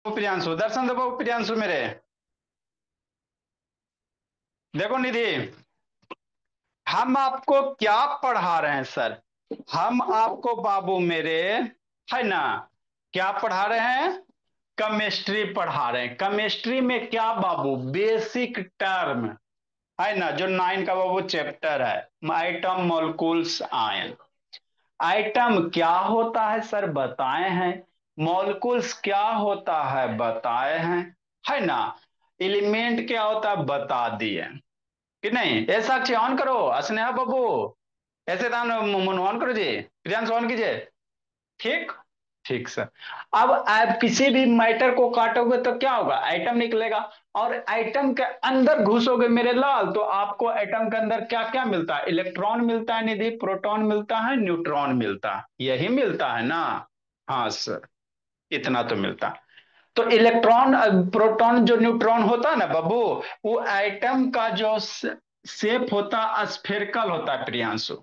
प्रियांशु, दर्शन दो प्रियांशु मेरे। देखो निधि, हम आपको क्या पढ़ा रहे हैं सर? हम आपको बाबू मेरे, है ना, क्या पढ़ा रहे हैं? केमिस्ट्री पढ़ा रहे हैं। केमिस्ट्री में क्या बाबू, बेसिक टर्म, है ना, जो 9 का बाबू चैप्टर है, आइटम मॉलिक्यूल्स आयन। आइटम क्या होता है सर बताए हैं, मॉलिक्यूल्स क्या होता है बताए हैं, है ना, एलिमेंट क्या होता है बता दिए कि नहीं। ए साक्षी ऑन करो, स्नेहा बाबू ऐसे दान मुन ऑन करो जी, प्रियांश ऑन कीजिए। ठीक, ठीक सर। अब आप किसी भी मैटर को काटोगे तो क्या होगा, आइटम निकलेगा। और आइटम के अंदर घुसोगे मेरे लाल तो आपको आइटम के अंदर क्या क्या मिलता है, इलेक्ट्रॉन मिलता है निधि, प्रोटॉन मिलता है, न्यूट्रॉन मिलता है, यही मिलता है ना। हाँ सर, इतना तो मिलता है। तो इलेक्ट्रॉन प्रोटॉन जो न्यूट्रॉन होता है ना बाबू, वो आइटम का जो शेप होता है स्फेरिकल होता है प्रियांशु।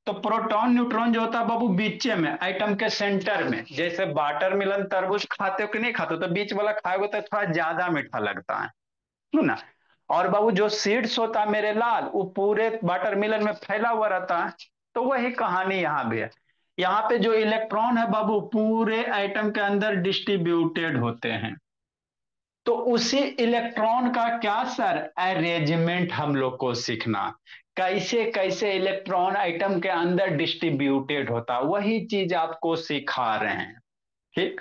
तो प्रोटॉन न्यूट्रॉन जो होता है बाबू बीच में आइटम के सेंटर में, जैसे वाटर मिलन तरबूज खाते हो कि नहीं खाते हो, तो बीच वाला खाओगे तो थोड़ा ज्यादा मीठा लगता है ना। और बाबू जो सीड्स होता है मेरे लाल, वो पूरे वाटर मिलन में फैला हुआ रहता है। तो वही कहानी यहाँ भी है। यहाँ पे जो इलेक्ट्रॉन है बाबू पूरे आइटम के अंदर डिस्ट्रीब्यूटेड होते हैं। तो उसी इलेक्ट्रॉन का क्या सर, अरेंजमेंट हम लोग को सीखना, कैसे कैसे इलेक्ट्रॉन आइटम के अंदर डिस्ट्रीब्यूटेड होता, वही चीज आपको सिखा रहे हैं। ठीक।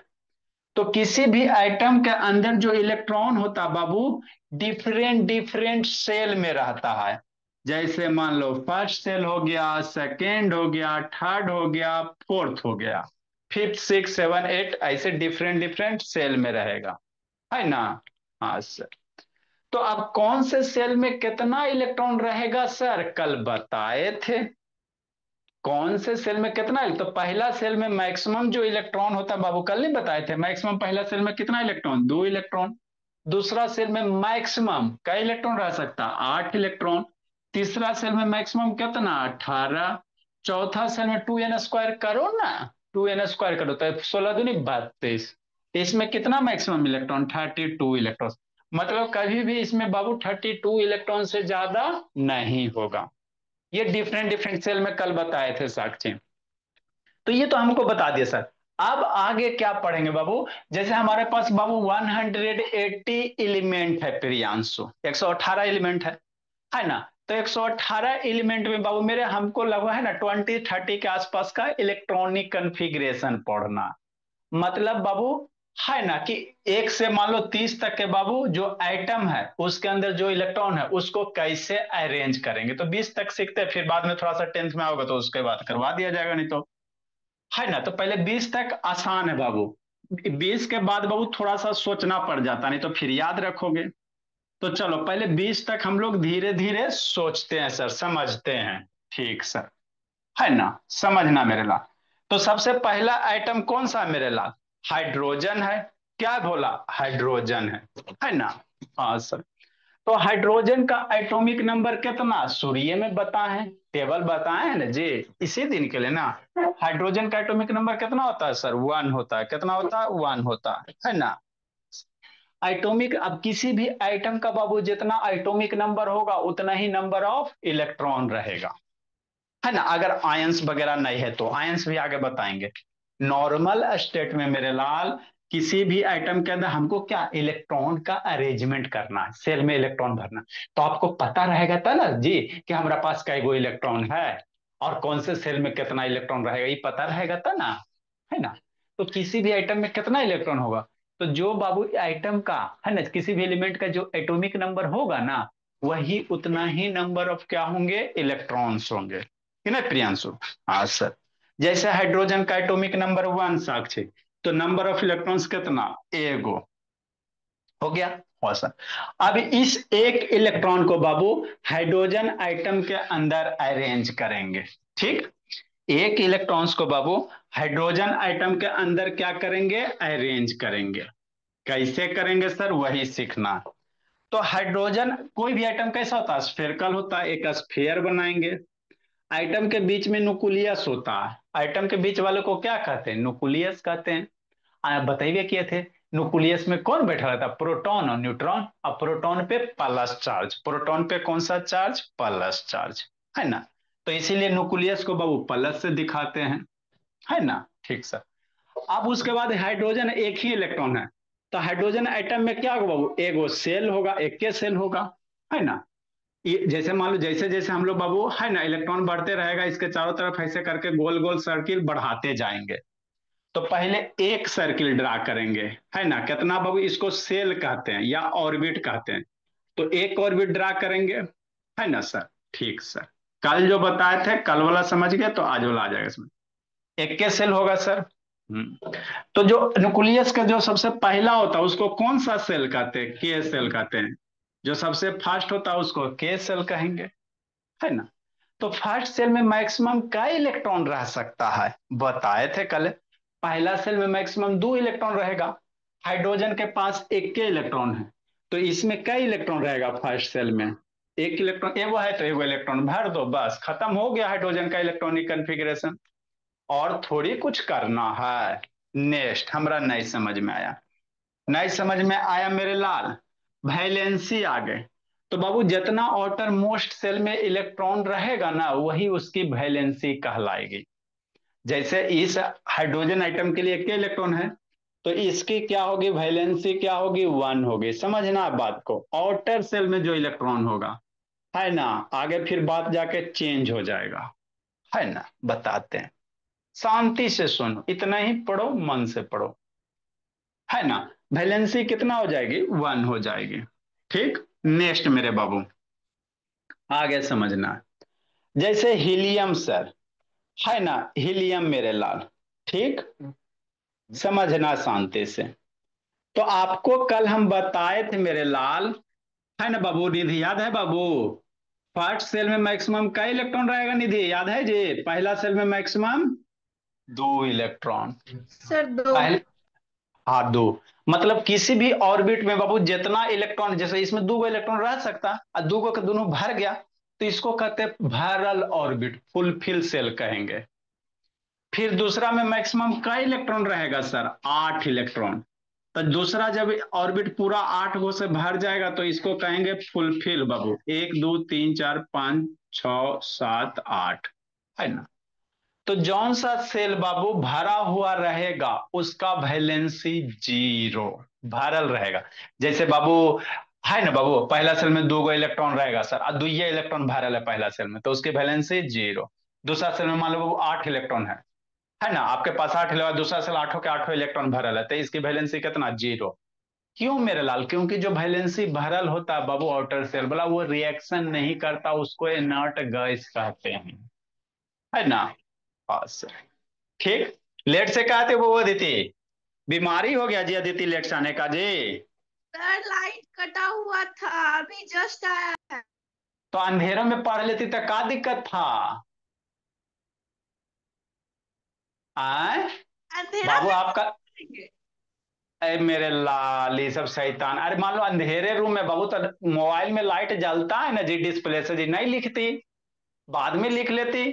तो किसी भी आइटम के अंदर जो इलेक्ट्रॉन होता बाबू, डिफरेंट डिफरेंट सेल में रहता है। जैसे मान लो फर्स्ट सेल हो गया, सेकेंड हो गया, थर्ड हो गया, फोर्थ हो गया, फिफ्थ सिक्स सेवन एट, ऐसे डिफरेंट डिफरेंट सेल में रहेगा, है ना। हाँ सर। तो अब कौन से सेल में कितना इलेक्ट्रॉन रहेगा सर, कल बताए थे। कौन से सेल में कितना है? तो पहला सेल में मैक्सिमम जो इलेक्ट्रॉन होता है बाबू, कल नहीं बताए थे, मैक्सिमम पहला सेल में कितना इलेक्ट्रॉन, 2 इलेक्ट्रॉन। दूसरा सेल में मैक्सिमम कई इलेक्ट्रॉन रह सकता, 8 इलेक्ट्रॉन। तीसरा सेल में मैक्सिमम कितना, 18। चौथा सेल में 2n² करो ना, 2n² करो तो 16 दूनी 32। इसमें कितना मैक्सिमम इलेक्ट्रॉन, 32 इलेक्ट्रॉन। मतलब कभी भी इसमें बाबू 32 इलेक्ट्रॉन से ज्यादा नहीं होगा। ये डिफरेंट डिफरेंट सेल में कल बताए थे साक्षी। तो ये तो हमको बता दिया सर। अब आगे क्या पढ़ेंगे बाबू, जैसे हमारे पास बाबू 180 एलिमेंट है प्रियांशु, 118 एलिमेंट है ना। तो 118 एलिमेंट में बाबू मेरे हमको लगा है ना 20-30 के आसपास का इलेक्ट्रॉनिक कन्फिग्रेशन पढ़ना। मतलब बाबू, है ना, कि 1 से मान लो 30 तक के बाबू जो आइटम है उसके अंदर जो इलेक्ट्रॉन है उसको कैसे अरेंज करेंगे। तो 20 तक सीखते हैं, फिर बाद में थोड़ा सा टेंथ में आओगे तो उसके बाद करवा दिया जाएगा, नहीं तो, है ना। तो पहले 20 तक आसान है बाबू, 20 के बाद बाबू थोड़ा सा सोचना पड़ जाता, नहीं तो फिर याद रखोगे। तो चलो पहले 20 तक हम लोग धीरे धीरे सोचते हैं सर, समझते हैं। ठीक सर, है ना, समझना मेरे लाल। तो सबसे पहला आइटम कौन सा है मेरे लाल, हाइड्रोजन है। क्या बोला, हाइड्रोजन है ना। हाँ सर। तो हाइड्रोजन का एटॉमिक नंबर कितना, सूर्य में बताएं, टेबल बताए हैं ना जी, इसी दिन के लिए ना। हाइड्रोजन का एटॉमिक नंबर कितना होता है सर, 1 होता है। कितना होता है, 1 होता है ना। एटॉमिक, अब किसी भी आइटम का बाबू जितना एटॉमिक नंबर होगा उतना ही नंबर ऑफ इलेक्ट्रॉन रहेगा, है ना। अगर आयंस वगैरह नहीं है तो आयंस भी आगे बताएंगे। नॉर्मल स्टेट में मेरे लाल किसी भी आइटम के अंदर हमको क्या, इलेक्ट्रॉन का अरेंजमेंट करना है, सेल में इलेक्ट्रॉन भरना। तो आपको पता रहेगा था ना जी कि हमारे पास कई गो इलेक्ट्रॉन है और कौन से सेल में कितना इलेक्ट्रॉन रहेगा, ये पता रहेगा था ना, है ना। तो किसी भी आइटम में कितना इलेक्ट्रॉन होगा, तो जो बाबू आइटम का, है ना, किसी भी एलिमेंट का जो एटॉमिक नंबर होगा ना, वही उतना ही नंबर ऑफ क्या होंगे, इलेक्ट्रॉन्स होंगे, कि नहीं प्रियांशु। हाँ सर। जैसे हाइड्रोजन का एटॉमिक नंबर 1 साक्षी, तो नंबर ऑफ इलेक्ट्रॉन्स कितना, एगो, हो गया। हाँ सर। अब इस एक इलेक्ट्रॉन को बाबू हाइड्रोजन आइटम के अंदर अरेंज करेंगे। ठीक। एक इलेक्ट्रॉन्स को बाबू हाइड्रोजन आइटम के अंदर क्या करेंगे, अरेंज करेंगे। कैसे करेंगे सर, वही सीखना। तो हाइड्रोजन कोई भी आइटम कैसा होता है, स्फेरिकल होता है, एक स्फीयर बनाएंगे। आइटम के बीच में न्यूक्लियस होता है, आइटम के बीच वाले को क्या कहते हैं, न्यूक्लियस कहते हैं। बताइए किए थे न्यूक्लियस में कौन बैठा रहता है? प्रोटॉन और न्यूट्रॉन। और प्रोटॉन पे प्लस चार्ज, प्रोटॉन पे कौन सा चार्ज? प्लस चार्ज, है ना। तो इसीलिए न्यूक्लियस को बाबू प्लस से दिखाते हैं, है ना। ठीक सर। अब उसके बाद हाइड्रोजन एक ही इलेक्ट्रॉन है, तो हाइड्रोजन एटम में क्या होगा बाबू? एक वो सेल होगा, एक के सेल होगा, है ना। ये जैसे मान लो जैसे जैसे हम लोग बाबू, है ना, इलेक्ट्रॉन बढ़ते रहेगा, इसके चारों तरफ ऐसे करके गोल गोल सर्किल बढ़ाते जाएंगे। तो पहले एक सर्किल ड्रा करेंगे, है ना। कितना बाबू? इसको सेल कहते हैं या ऑर्बिट कहते हैं। तो एक ऑर्बिट ड्रा करेंगे, है ना सर। ठीक सर। कल जो बताए थे, कल वाला समझ गए तो आज वाला आ जाएगा इसमें। एक के सेल होगा सर। तो जो न्यूक्लियस का जो सबसे पहला होता है उसको कौन सा सेल कहते हैं? के सेल कहते हैं। जो सबसे फास्ट होता है उसको के सेल कहेंगे, है ना। तो फर्स्ट सेल में मैक्सिमम का इलेक्ट्रॉन रह सकता है? बताए थे कल। पहला सेल में मैक्सिमम 2 इलेक्ट्रॉन रहेगा। हाइड्रोजन के पास एक के इलेक्ट्रॉन है, तो इसमें कई इलेक्ट्रॉन रहेगा फर्स्ट सेल में? एक इलेक्ट्रॉन, एगो है तो एगो इलेक्ट्रॉन भर दो, बस खत्म हो गया हाइड्रोजन का इलेक्ट्रॉनिक कन्फिग्रेशन। और थोड़ी कुछ करना है। नेक्स्ट हमरा नहीं समझ में आया, नहीं समझ में आया मेरे लाल। वैलेंसी आ गए। तो बाबू जितना आउटर मोस्ट सेल में इलेक्ट्रॉन रहेगा ना, वही उसकी वैलेंसी कहलाएगी। जैसे इस हाइड्रोजन आइटम के लिए एक इलेक्ट्रॉन है, तो इसकी क्या होगी? वैलेंसी क्या होगी? 1 होगी। समझना आप बात को, आउटर सेल में जो इलेक्ट्रॉन होगा, है ना, आगे फिर बात जाके चेंज हो जाएगा, है ना। बताते हैं, शांति से सुनो, इतना ही पढ़ो, मन से पढ़ो, है ना। वैलेंसी कितना हो जाएगी? 1 हो जाएगी। ठीक। नेक्स्ट मेरे बाबू, आगे समझना। जैसे हीलियम सर, है ना, हीलियम मेरे लाल। ठीक। समझना शांति से। तो आपको कल हम बताए थे मेरे लाल, है ना बाबू, निधि याद है बाबू? फर्स्ट सेल में मैक्सिमम का इलेक्ट्रॉन रहेगा निधि, याद है जी? पहला सेल में मैक्सिमम 2 इलेक्ट्रॉन। सर दो। पहले, हाँ 2। मतलब किसी भी ऑर्बिट में बाबू जितना इलेक्ट्रॉन, जैसे इसमें 2 इलेक्ट्रॉन रह सकता और 2 का दोनों भर गया, तो इसको कहते हैं भरल ऑर्बिट, फुलफिल सेल कहेंगे। फिर दूसरा में मैक्सिमम का इलेक्ट्रॉन रहेगा सर? 8 इलेक्ट्रॉन। तो दूसरा जब ऑर्बिट पूरा 8 गो से भर जाएगा तो इसको कहेंगे फुलफिल बाबू। 1 2 3 4 5 6 7 8, है ना। तो जौन सा सेल बाबू भरा हुआ रहेगा उसका वैलेंसी 0, भरल रहेगा। जैसे बाबू, है ना बाबू, पहला सेल में 2 गो इलेक्ट्रॉन रहेगा सर और दुइये इलेक्ट्रॉन भरल है पहला सेल में, तो उसकी वैलेंसी 0। दूसरा सेल में मान लो बाबू 8 इलेक्ट्रॉन है ना, आपके पास 8 इलेक्ट्रॉन, दूसरा सेल आठों के आठों इलेक्ट्रॉन भरल है, तो इसकी वैलेंसी कितना? 0। क्यों मेरे लाल? क्योंकि जो वैलेंसी भरल होता है बाबू आउटर सेल वाला, वो रिएक्शन नहीं करता, उसको इनर्ट गैस कहते हैं, है ना। बस। ठीक। लेट से कहते वो अदिति, बीमारी हो गया जी अदिति लेट से आने का जी। सर लाइट कटा हुआ था, अभी जस्ट आया है। तो अंधेरों में पढ़ लेती तो क्या दिक्कत था? आए अंधेरा बाबू में आपका, पढ़ेंगे। अरे मेरे लाल ये सब शैतान। अरे मान लो अंधेरे रूम में बाबू, तो मोबाइल में लाइट जलता है ना जी, डिस्प्ले से जी, नहीं लिखती, बाद में लिख लेती।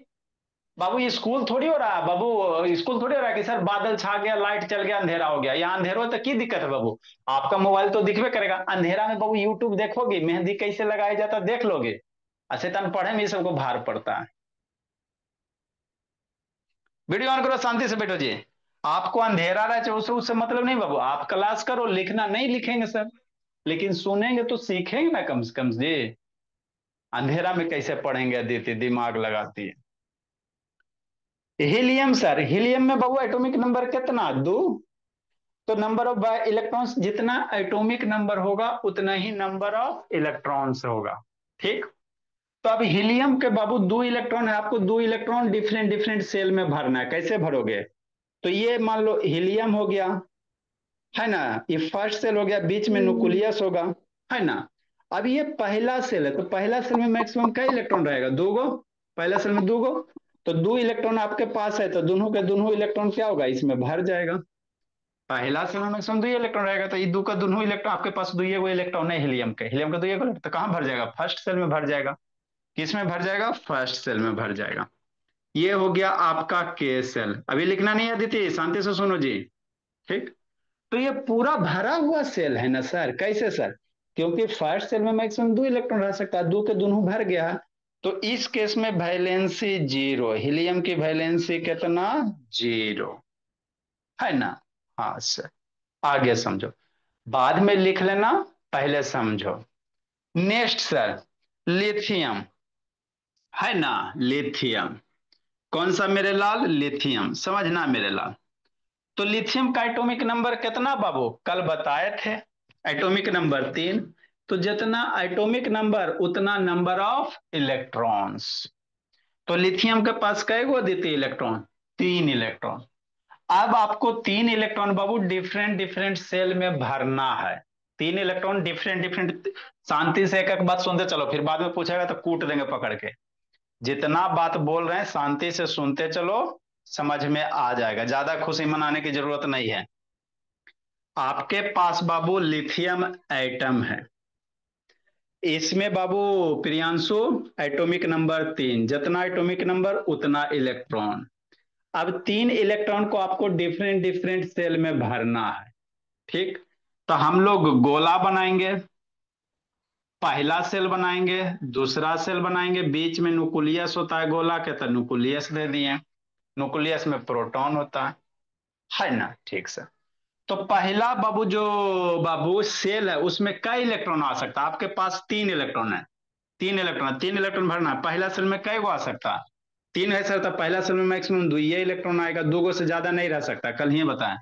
बाबू ये स्कूल थोड़ी हो रहा है बाबू, स्कूल थोड़ी हो रहा है कि सर बादल छा गया, लाइट चल गया, अंधेरा हो गया। यहाँ अंधेरा हो तो की दिक्कत है बाबू? आपका मोबाइल तो दिखबे करेगा। अंधेरा में बाबू यूट्यूब देखोगे, मेहंदी कैसे लगाया जाता है देख लोगे। शैतान पढ़े में ये सबको भार पड़ता है। वीडियो ऑन करो, शांति से बैठो जी। आपको अंधेरा रहे चाहे उससे मतलब नहीं बाबू, आप क्लास करो, लिखना नहीं लिखेंगे सर, लेकिन सुनेंगे तो सीखेंगे ना कम से कम जी। अंधेरा में कैसे पढ़ेंगे अदिति, दिमाग लगाती है। हीलियम सर, हीलियम में बाबू एटॉमिक नंबर कितना? 2। तो नंबर ऑफ इलेक्ट्रॉन्स, जितना एटॉमिक नंबर होगा उतना ही नंबर ऑफ इलेक्ट्रॉन्स होगा। ठीक। तो अब हीलियम के बाबू 2 इलेक्ट्रॉन है, आपको 2 इलेक्ट्रॉन डिफरेंट डिफरेंट सेल में भरना है। कैसे भरोगे? तो ये मान लो हीलियम हो गया, है ना, ये फर्स्ट सेल हो गया, बीच में न्यूक्लियस होगा, है ना। अब ये पहला सेल है, तो पहला सेल में मैक्सिमम क्या इलेक्ट्रॉन रहेगा? 2 गो। पहला सेल में 2 गो, तो 2 इलेक्ट्रॉन आपके पास है, तो दोनों के दोनों इलेक्ट्रॉन क्या होगा? इसमें भर जाएगा। पहला सेल में मैक्सिमम 2 इलेक्ट्रॉन रहेगा, तो ये 2 का दोनों इलेक्ट्रॉन आपके पास 2 इलेक्ट्रॉन है हीलियम के, हीलियम का 2 तो कहाँ भर जाएगा? फर्स्ट सेल में भर जाएगा। किस में भर जाएगा? फर्स्ट सेल में भर जाएगा। ये हो गया आपका के सेल। अभी लिखना नहीं है अदिति, शांति से सुनो जी। ठीक। तो ये पूरा भरा हुआ सेल है ना सर, कैसे सर? क्योंकि फर्स्ट सेल में मैक्सिमम दो इलेक्ट्रॉन रह सकता है, दो के दोनों भर गया। तो इस केस में वैलेंसी जीरो, हीलियम की वैलेंसी कितना? जीरो, है ना? हाँ सर, आगे समझो, बाद में लिख लेना, पहले समझो। नेक्स्ट सर, लिथियम, है ना? लिथियम, कौन सा मेरे लाल? लिथियम, समझना मेरे लाल। तो लिथियम का एटॉमिक नंबर कितना बाबू? कल बताए थे, एटॉमिक नंबर 3। तो जितना एटॉमिक नंबर उतना नंबर ऑफ इलेक्ट्रॉन्स। तो लिथियम के पास कै गो द्वितीय इलेक्ट्रॉन? 3 इलेक्ट्रॉन। अब आपको 3 इलेक्ट्रॉन बाबू डिफरेंट डिफरेंट सेल में भरना है। 3 इलेक्ट्रॉन डिफरेंट डिफरेंट, शांति से एक एक बात सुनते चलो, फिर बाद में पूछेगा तो कूट देंगे पकड़ के। जितना बात बोल रहे हैं शांति से सुनते चलो, समझ में आ जाएगा, ज्यादा खुशी मनाने की जरूरत नहीं है। आपके पास बाबू लिथियम एटम है, इसमें बाबू प्रियांशु एटॉमिक नंबर 3, जितना एटॉमिक नंबर उतना इलेक्ट्रॉन। अब 3 इलेक्ट्रॉन को आपको डिफरेंट डिफरेंट सेल में भरना है, ठीक? तो हम लोग गोला बनाएंगे, पहला सेल बनाएंगे, दूसरा सेल बनाएंगे, बीच में न्यूक्लियस होता है गोला के, तो न्यूक्लियस दे दिए, न्यूक्लियस में प्रोटॉन होता है ना? ठीक सर। तो पहला बाबू जो बाबू सेल है उसमें कई इलेक्ट्रॉन आ सकता है? आपके पास 3 इलेक्ट्रॉन है, 3 इलेक्ट्रॉन, 3 इलेक्ट्रॉन भरना है। पहला सेल में कई गो आ सकता है? 3 है सर, तो पहला सेल में मैक्सिमम दो ये इलेक्ट्रॉन आएगा, दो गो से ज्यादा नहीं रह सकता, कल ही बताएं।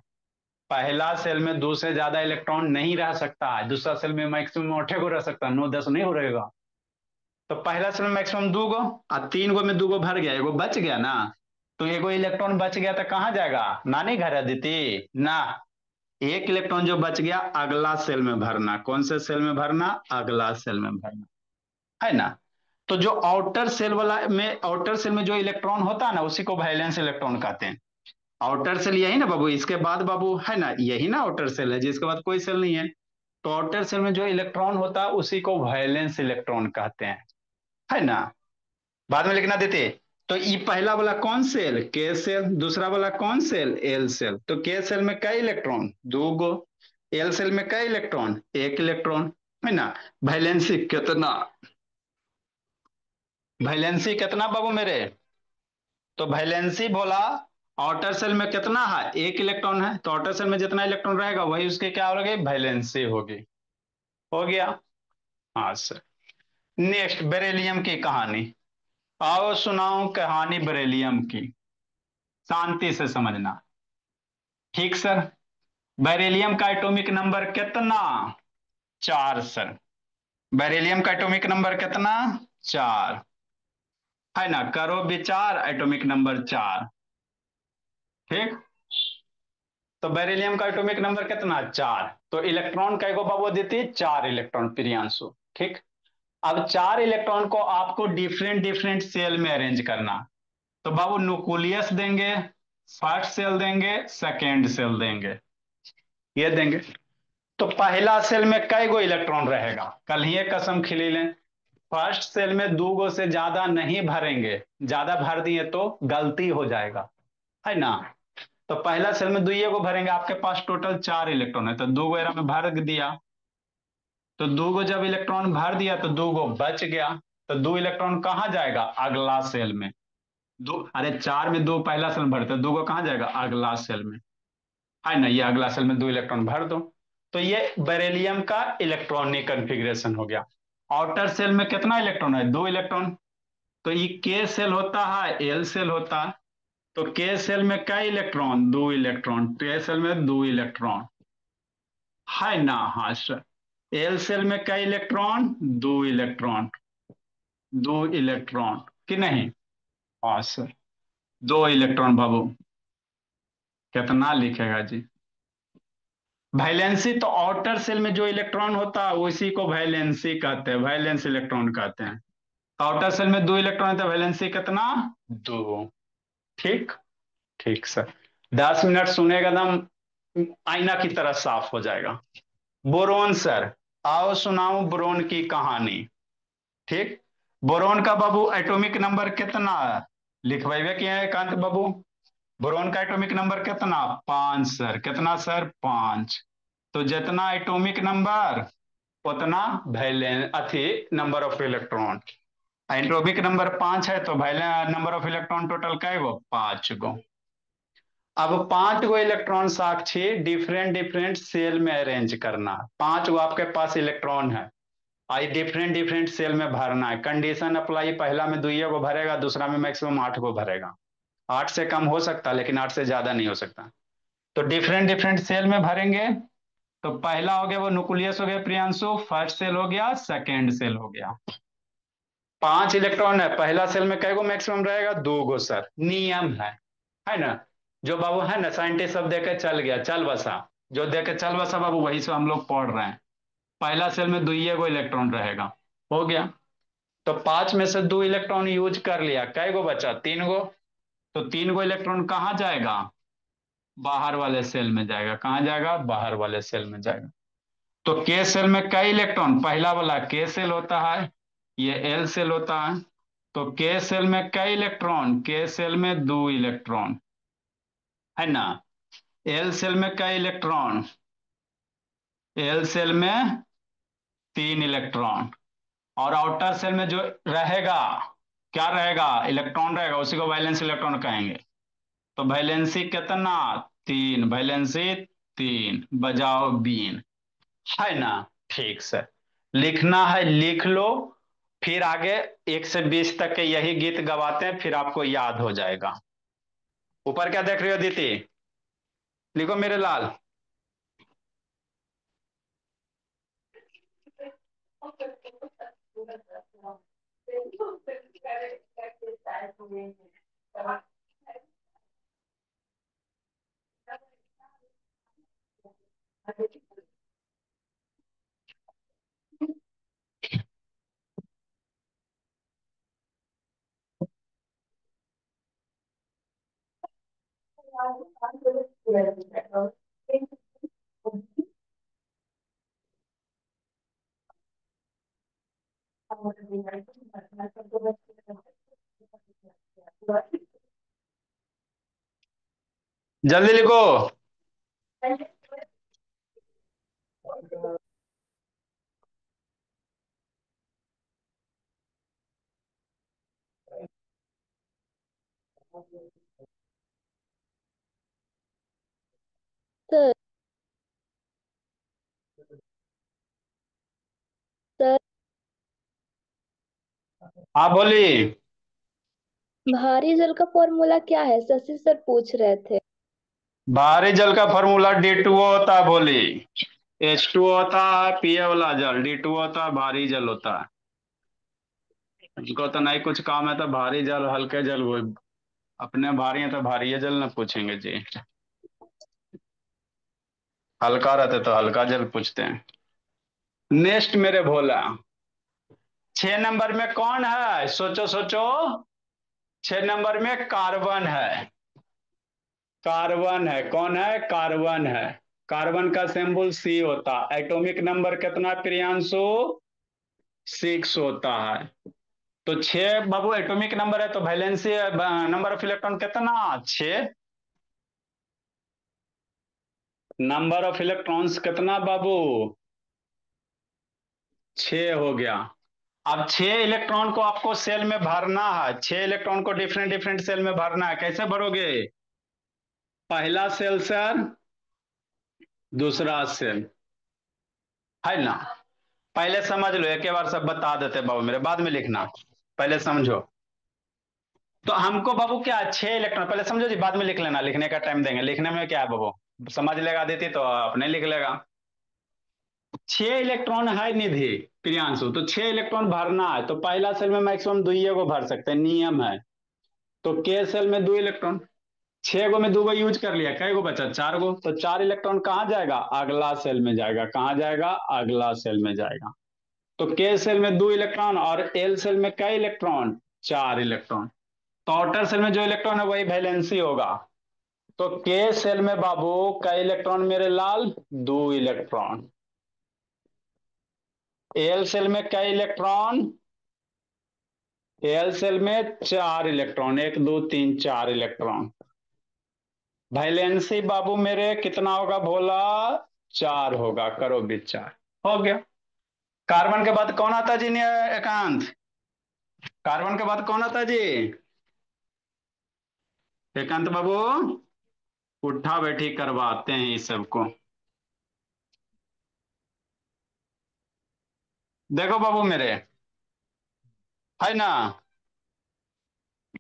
पहला सेल में दो से ज्यादा इलेक्ट्रॉन नहीं रह सकता है, दूसरा सेल में मैक्सिमम 8 गो रह सकता है, 9 10 नहीं हो रहेगा। तो पहला सेल में मैक्सिमम दो गो, और 3 गो में दो गो भर गया, एगो बच गया ना। तो एगो इलेक्ट्रॉन बच गया तो कहाँ जाएगा? नानी घर अदिति ना। एक इलेक्ट्रॉन जो बच गया अगला सेल में भरना, कौन से सेल में भरना? अगला सेल में भरना, है ना? तो जो आउटर सेल वाला में, आउटर सेल में जो इलेक्ट्रॉन होता है ना उसी को वैलेंस इलेक्ट्रॉन कहते हैं। आउटर सेल यही ना बाबू, इसके बाद बाबू, है ना, यही ना आउटर सेल है, जिसके बाद कोई सेल नहीं है। तो आउटर सेल में जो इलेक्ट्रॉन होता है उसी को वैलेंस इलेक्ट्रॉन कहते हैं, है ना? बाद में लिखना देते। तो ये पहला वाला कौन सेल? के सेल। दूसरा वाला कौन सेल? L cell. तो के सेल में कई इलेक्ट्रॉन? दो गो। एल सेल में कई इलेक्ट्रॉन? एक इलेक्ट्रॉन, है ना? वैलेंसी कितना? वैलेंसी कितना बाबू मेरे? तो वैलेंसी बोला, आउटर सेल में कितना है? एक इलेक्ट्रॉन है, तो आउटर सेल में जितना इलेक्ट्रॉन रहेगा वही उसके क्या होगी? वैलेंसी होगी। हो गया? हाँ सर। नेक्स्ट, बेरिलियम की कहानी। आओ सुनाओ कहानी बेरिलियम की, शांति से समझना, ठीक सर? बेरिलियम का एटॉमिक नंबर कितना? 4 सर। बेरिलियम का एटॉमिक नंबर कितना? 4, है ना? करो विचार, एटॉमिक नंबर 4, ठीक? तो बेरिलियम का एटॉमिक नंबर कितना? 4। तो इलेक्ट्रॉन कैगो बाबू देती? 4 इलेक्ट्रॉन प्रियांशु, ठीक? अब 4 इलेक्ट्रॉन को आपको डिफरेंट डिफरेंट सेल में अरेंज करना। तो बाबू न्यूक्लियस देंगे, फर्स्ट सेल देंगे, सेकेंड सेल देंगे, ये देंगे। तो पहला सेल में कई गो इलेक्ट्रॉन रहेगा? कल ही एक कसम खिली लें, फर्स्ट सेल में दो गो से ज्यादा नहीं भरेंगे, ज्यादा भर दिए तो गलती हो जाएगा, है ना? तो पहला सेल में दुइये को भरेंगे, आपके पास टोटल 4 इलेक्ट्रॉन है, तो दो गो एरा में भर दिया। तो दो गो जब इलेक्ट्रॉन भर दिया तो दो गो बच गया। तो दो इलेक्ट्रॉन कहाँ जाएगा? अगला सेल में। दो, अरे 4 में दो पहला सेल में भरते, दो गो कहाँ जाएगा? अगला सेल में, है ना? ये अगला सेल में दो इलेक्ट्रॉन भर दो। तो ये बेरिलियम का इलेक्ट्रॉनिक कॉन्फ़िगरेशन हो गया। आउटर सेल में कितना इलेक्ट्रॉन है? दो इलेक्ट्रॉन। तो ये के सेल होता है, एल सेल होता है। तो के सेल में कई इलेक्ट्रॉन? दो इलेक्ट्रॉन। के सेल में दो इलेक्ट्रॉन, है ना? हाँ सर। एल सेल में कई इलेक्ट्रॉन? दो इलेक्ट्रॉन, दो इलेक्ट्रॉन कि नहीं? हाँ सर, दो इलेक्ट्रॉन बाबू। कितना लिखेगा जी? वैलेंसी तो आउटर सेल में जो इलेक्ट्रॉन होता है उसी को वैलेंसी कहते हैं, वैलेंस इलेक्ट्रॉन कहते हैं। आउटर सेल में दो इलेक्ट्रॉन है तो वैलेंसी कितना? दो, ठीक? ठीक सर। 10 मिनट सुनेगा एकदम आईना की तरह साफ हो जाएगा। बोरोन सर, आओ सुनाओ बोरोन की कहानी, ठीक? बोरोन का बाबू एटॉमिक नंबर कितना? लिखवाइबे किया है कांत बाबू? बोरोन का एटॉमिक नंबर कितना? 5 सर। कितना सर? 5। तो जितना एटॉमिक नंबर उतना वैलेंस अथी number of electron. Atomic number 5 है तो valence number of electron total कै गो? 5 गो। अब 5 गो इलेक्ट्रॉन साक्षी डिफरेंट डिफरेंट सेल में अरेंज करना। 5 गो आपके पास इलेक्ट्रॉन है, आई डिफरेंट डिफरेंट सेल में भरना है। कंडीशन अप्लाई, पहला में दुइये को भरेगा, दूसरा में मैक्सिमम 8 को भरेगा। 8 से कम हो सकता है लेकिन 8 से ज्यादा नहीं हो सकता। तो डिफरेंट डिफरेंट सेल में भरेंगे। तो पहला हो गया वो न्यूक्लियस हो गया प्रियांशु, फर्स्ट सेल हो गया, सेकेंड सेल हो गया। 5 इलेक्ट्रॉन है, पहला सेल में कै गो मैक्सिमम रहेगा? 2 गो सर। नियम है ना? जो बाबू है ना साइंटिस्ट सब देके चल गया, चल बसा। जो देके चल बसा बाबू वही से हम लोग पढ़ रहे हैं। पहला सेल में दुइये गो इलेक्ट्रॉन रहेगा। हो गया। तो 5 में से 2 इलेक्ट्रॉन यूज कर लिया, कै गो बचा? 3 गो। तो 3 गो इलेक्ट्रॉन कहाँ जाएगा? बाहर वाले सेल में जाएगा। कहाँ जाएगा? बाहर वाले सेल में जाएगा। तो के सेल में कई इलेक्ट्रॉन? पहला वाला के सेल होता है, ये एल सेल होता है। तो के सेल में कई इलेक्ट्रॉन? के सेल में 2 इलेक्ट्रॉन, है ना? एल सेल में कई इलेक्ट्रॉन? एल सेल में 3 इलेक्ट्रॉन। और आउटर सेल में जो रहेगा, क्या रहेगा? इलेक्ट्रॉन रहेगा, उसी को वैलेंस इलेक्ट्रॉन कहेंगे। तो वैलेंसी कितना? 3। वैलेंसी 3, बजाओ बीन, है ना? ठीक से लिखना है, लिख लो। फिर आगे 1 से 20 तक के यही गीत गवाते हैं, फिर आपको याद हो जाएगा। ऊपर क्या देख रही हो दीदी? लिखो मेरे लाल। जल्दी लिखो। सर। सर, हाँ बोली। भारी जल का फॉर्मूला क्या है? शशि सर पूछ रहे थे। भारी जल का फॉर्मूला D2O होता है, बोली। H2O होता है पिए वाला जल, D2O होता है भारी जल होता है। उनको तो नहीं कुछ काम है तो भारी जल हल्के जल, वो अपने भारी है तो भारी जल ना पूछेंगे जी। हल्का रहते तो हल्का जल पूछते हैं। नेक्स्ट मेरे भोला, 6 नंबर में कौन है? सोचो सोचो। 6 नंबर में कार्बन है। कार्बन है, कौन है? कार्बन है। कार्बन का सिंबल सी होता है। एटॉमिक नंबर कितना प्रियांशु? 6 होता है। तो 6 बाबू एटॉमिक नंबर है तो वैलेंसी नंबर ऑफ इलेक्ट्रॉन कितना? 6। नंबर ऑफ इलेक्ट्रॉन्स कितना बाबू? 6 हो गया। अब 6 इलेक्ट्रॉन को आपको सेल में भरना है। 6 इलेक्ट्रॉन को डिफरेंट डिफरेंट सेल में भरना है। कैसे भरोगे? पहला सेल सर, दूसरा सेल, है ना? पहले समझ लो, एक बार सब बता देते बाबू मेरे, बाद में लिखना। पहले समझो। तो हमको बाबू क्या, 6 इलेक्ट्रॉन पहले समझो जी, बाद में लिख लेना, लिखने का टाइम देंगे। लिखने में क्या है बाबू, समझ लेगा देती तो अपने लिख लेगा। 6 इलेक्ट्रॉन है निधि प्रियांशु, तो 6 इलेक्ट्रॉन भरना है। तो पहला सेल में मैक्सिमम दुइये को भर सकते हैं, नियम है। तो के सेल में 2 इलेक्ट्रॉन, 6 गो में 2 गो यूज कर लिया, कै गो बचा? 4 गो। तो 4 इलेक्ट्रॉन कहाँ जाएगा? अगला सेल में जाएगा। कहाँ जाएगा? अगला सेल में जाएगा। तो के सेल में 2 इलेक्ट्रॉन और एल सेल में कई इलेक्ट्रॉन? 4 इलेक्ट्रॉन। तो आउटर सेल में जो इलेक्ट्रॉन है वही वैलेंसी होगा। तो के सेल में बाबू कई इलेक्ट्रॉन मेरे लाल? 2 इलेक्ट्रॉन। एल सेल में कई इलेक्ट्रॉन? एल सेल में 4 इलेक्ट्रॉन, 1 2 3 4 इलेक्ट्रॉन। वैलेंसी बाबू मेरे कितना होगा भोला? 4 होगा, करो विचार। हो गया। कार्बन के बाद कौन आता है जी एकांत? कार्बन के बाद कौन आता है जी? एकांत बाबू, उठा बैठी करवाते हैं इस सबको। देखो बाबू मेरे, है ना,